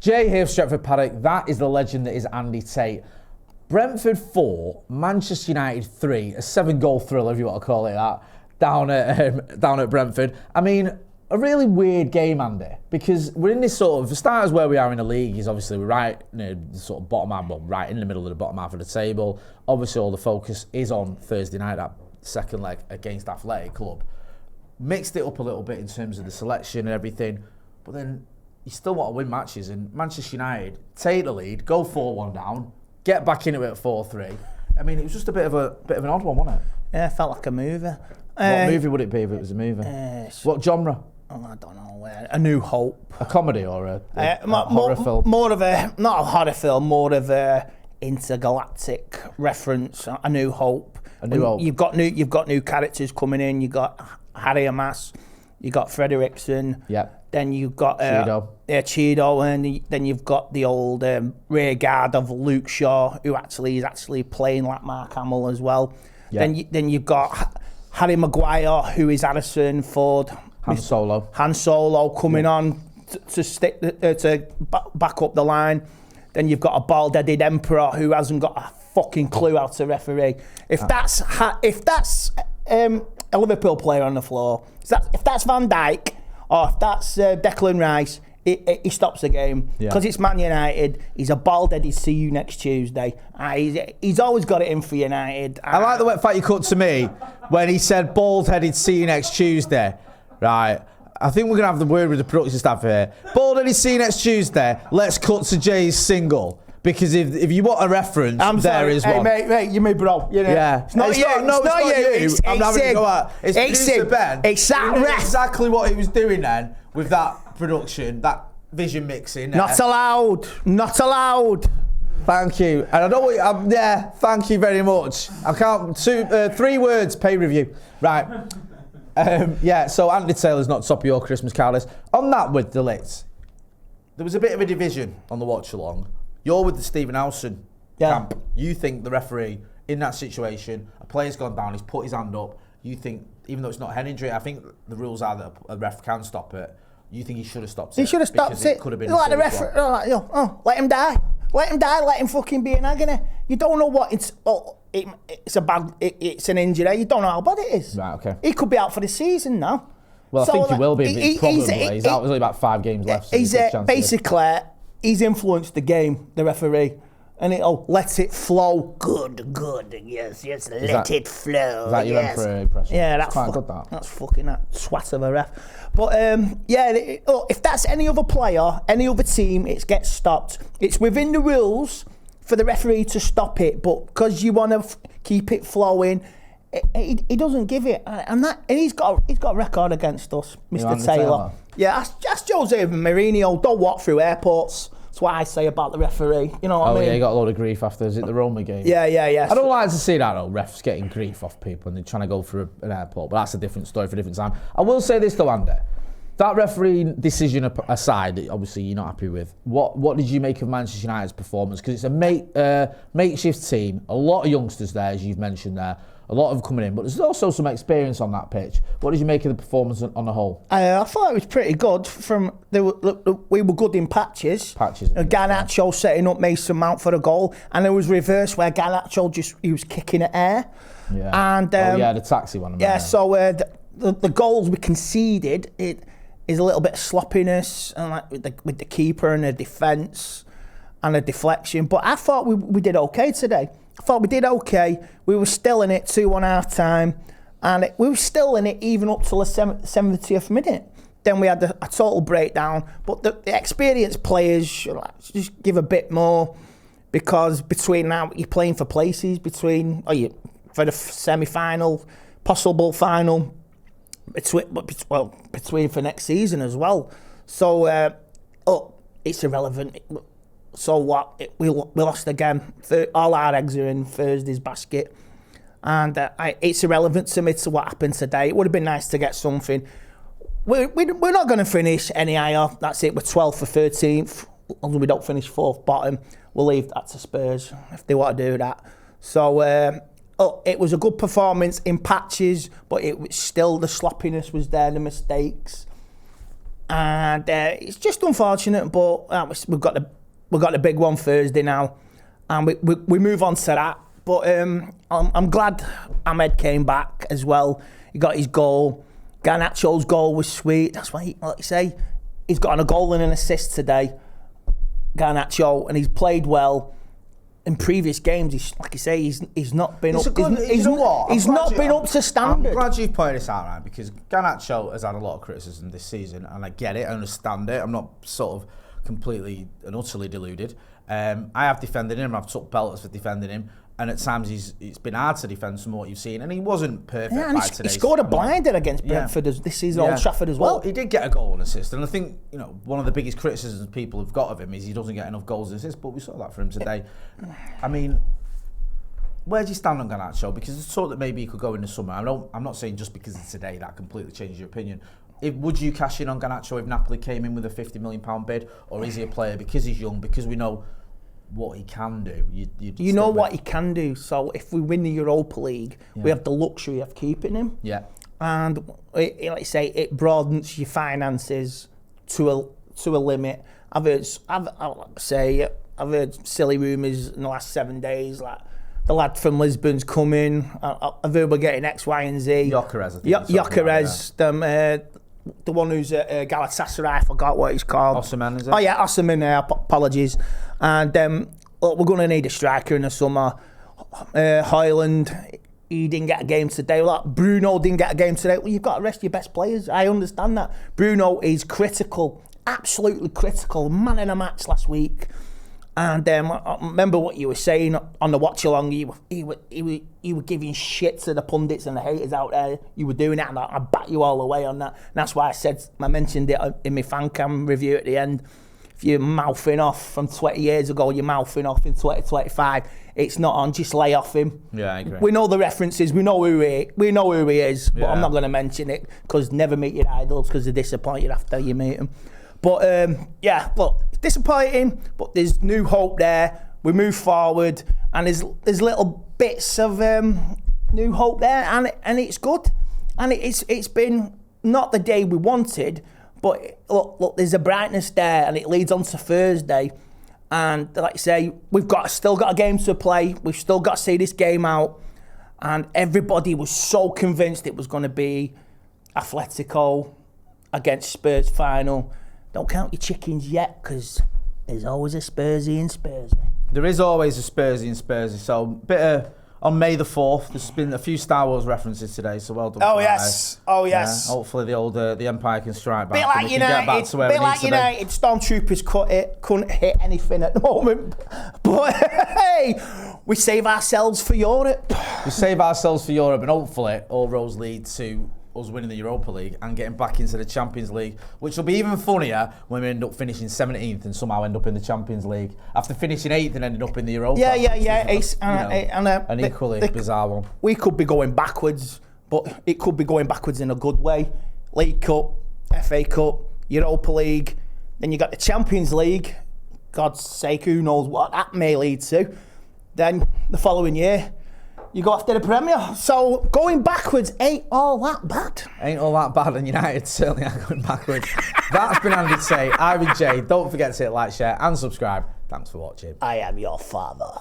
Jay here, Stretford, Paddock. That is the legend that is Andy Tate. Brentford 4, Manchester United 3, a 7-goal thriller, if you want to call it that, down at Brentford. I mean, a really weird game, Andy, because we're in this sort of, for starters, where we are in the league is obviously we're right near the sort of bottom half, well, right in the middle of the bottom half of the table. Obviously, all the focus is on Thursday night, that second leg against Athletic Club. Mixed it up a little bit in terms of the selection and everything, but then you still want to win matches, and Manchester United take the lead, go 4-1 down, get back into it at 4-3. I mean, it was just a bit of an odd one, wasn't it? Yeah, it felt like a movie. What movie would it be if it was a movie? What genre? Oh, I don't know. A New Hope. A comedy or a horror film? More of a, not a horror film, more of a intergalactic reference. A New Hope. A New Hope. You've got new characters coming in. You got Harry Hamas. You got Frederiksen. Yeah. Then you've got Cheeto, and then you've got the old rear guard of Luke Shaw, who is actually playing like Mark Hamill as well. Yeah. Then you've got Harry Maguire, who is Harrison Ford. Han Solo coming on to back up the line. Then you've got a bald-headed emperor who hasn't got a fucking clue how to referee. If that's a Liverpool player on the floor, if that's Van Dijk, or if that's Declan Rice, he stops the game. Because it's Man United. He's a bald-headed see you next Tuesday. He's always got it in for United. I like the fact you cut to me when he said bald-headed see you next Tuesday. Right. I think we're going to have the word with the production staff here. Bald-headed see you next Tuesday. Let's cut to Jay's single. Because if you want a reference, there is one. Mate, you me bro. You know, yeah. It's not you. I'm having to go out. It's producer Ben. It's that ref. Exactly what he was doing then with that production, that vision mixing. Not allowed. Not allowed. Thank you. And I know what thank you very much. I can't, 3 words, pay review. Right. So Andy Taylor's not top of your Christmas card list. On that with the Ligt, there was a bit of a division on the watch along. You're with the Stephen Howson camp. You think the referee in that situation, a player's gone down, he's put his hand up. You think, even though it's not a head injury, I think the rules are that a ref can stop it. You think he should have stopped it? He should have stopped it. Could have been like the referee, let him die. Let him die. Let him fucking be in agony. You don't know what it's. It's an injury. You don't know how bad it is. Right. Okay. He could be out for the season now. Well, I think he will be. Probably. He's out. There's only about 5 games left. So basically. He's influenced the game, the referee, and let it flow. Good, yes, let it flow. Is that your referee impression? Yeah, that's quite good. That's fucking that swat of a ref. But if that's any other player, any other team, it gets stopped. It's within the rules for the referee to stop it, but because you want to keep it flowing, he doesn't give it, and he's got a record against us, Mr. Taylor. Yeah, ask Jose Mourinho. Don't walk through airports. That's what I say about the referee. You know what I mean? Oh yeah, he got a load of grief after. Is it the Roma game? Yeah. I don't like to see that though. Refs getting grief off people and they're trying to go through an airport, but that's a different story for a different time. I will say this though, Andy. That referee decision aside, that obviously you're not happy with. What did you make of Manchester United's performance? Because it's a makeshift team, a lot of youngsters there, as you've mentioned there. A lot of them coming in, but there's also some experience on that pitch. What did you make of the performance on the whole? I thought it was pretty good. We were good in patches. Garnacho setting up Mason Mount for a goal, and there was reverse where Garnacho he was kicking at air. Yeah. And the taxi one. Yeah. So the goals we conceded, it is a little bit of sloppiness, and like with the keeper and the defence and the deflection. But I thought we did okay today. We were still in it 2-1 half time, and we were still in it even up till the 70th minute. Then we had a total breakdown. But the experienced players should just give a bit more, because between now you're playing for places for the semi-final, possible final, between for next season as well. So it's irrelevant. So what? We lost again. All our eggs are in Thursday's basket, and it's irrelevant to me to what happened today. It would have been nice to get something. We're not going to finish any higher. That's it. We're 12th or 13th. As long as we don't finish 4th bottom, we'll leave that to Spurs if they want to do that. So it was a good performance in patches, but it was still the sloppiness was there, the mistakes. and it's just unfortunate. But we've got the big one Thursday now, and we move on to that. But I'm glad Ahmed came back as well. He got his goal. Garnacho's goal was sweet. That's why, like you say, he's got a goal and an assist today, Garnacho, and he's played well. In previous games, he's not been up. He's not been up to standard. I'm glad you've pointed this out, right? Because Garnacho has had a lot of criticism this season, and I get it, I understand it. I'm not sort of completely and utterly deluded. I have defended him. I've took pelters for defending him, and at times it's been hard to defend some of what you've seen, and he wasn't perfect. Yeah, and he scored a blinder against Brentford this season, Old Trafford as well. Well, he did get a goal and assist, and I think one of the biggest criticisms people have got of him is he doesn't get enough goals and assists. But we saw that for him today. I mean, where do you stand on Garnacho? Because it's thought that maybe he could go in the summer. I'm not saying just because it's today that completely changes your opinion. Would you cash in on Garnacho if Napoli came in with a £50 million bid, or is he a player because he's young, because we know what he can do? You know what he can do. So if we win the Europa League, we have the luxury of keeping him. Yeah. And like you say, it broadens your finances to a limit. I've heard silly rumours in the last 7 days, like the lad from Lisbon's coming. I've heard we're getting X, Y, and Z. Gyökeres, I think. Gyökeres, the one who's at Galatasaray, I forgot what he's called. Osimhen, is it? Oh yeah, Osimhen, apologies. And look, we're going to need a striker in the summer. Hoyland, he didn't get a game today. Like Bruno didn't get a game today. Well, you've got to rest your best players. I understand that. Bruno is critical, absolutely critical. Man in a match last week. And I remember what you were saying on the watch along. You were giving shit to the pundits and the haters out there. You were doing that, and I back you all the way on that. And that's why I mentioned it in my fan cam review at the end. If you're mouthing off from 20 years ago, you're mouthing off in 2025. It's not on. Just lay off him. Yeah, I agree. We know the references. We know who he is. But I'm not going to mention it because never meet your idols because they're disappointed after you meet them. But look, it's disappointing, but there's new hope there. We move forward, and there's little bits of new hope there, and it's good. And it's been not the day we wanted, but look, there's a brightness there, and it leads on to Thursday. And like I say, we've still got a game to play. We've still got to see this game out, and everybody was so convinced it was going to be Atletico against Spurs final. Don't count your chickens yet, because there's always a Spursy in Spursy. There is always a Spursy in Spursy. So, on May the 4th, there's been a few Star Wars references today, so well done. Oh, yes. Oh, yes. Hopefully the Empire can strike back. Bit like United. Stormtroopers couldn't hit anything at the moment. But, hey, we save ourselves for Europe. We save ourselves for Europe, and hopefully all roads lead to us winning the Europa League and getting back into the Champions League, which will be even funnier when we end up finishing 17th and somehow end up in the Champions League after finishing 8th and ending up in the Europa. An equally bizarre one. We could be going backwards, but it could be going backwards in a good way. League Cup, FA Cup, Europa League, then you got the Champions League. God's sake, who knows what that may lead to. Then the following year, you go after the Premier. So going backwards ain't all that bad. Ain't all that bad, and United certainly are going backwards. That's been Andy Tate. I've been Jay. Don't forget to hit like, share and subscribe. Thanks for watching. I am your father.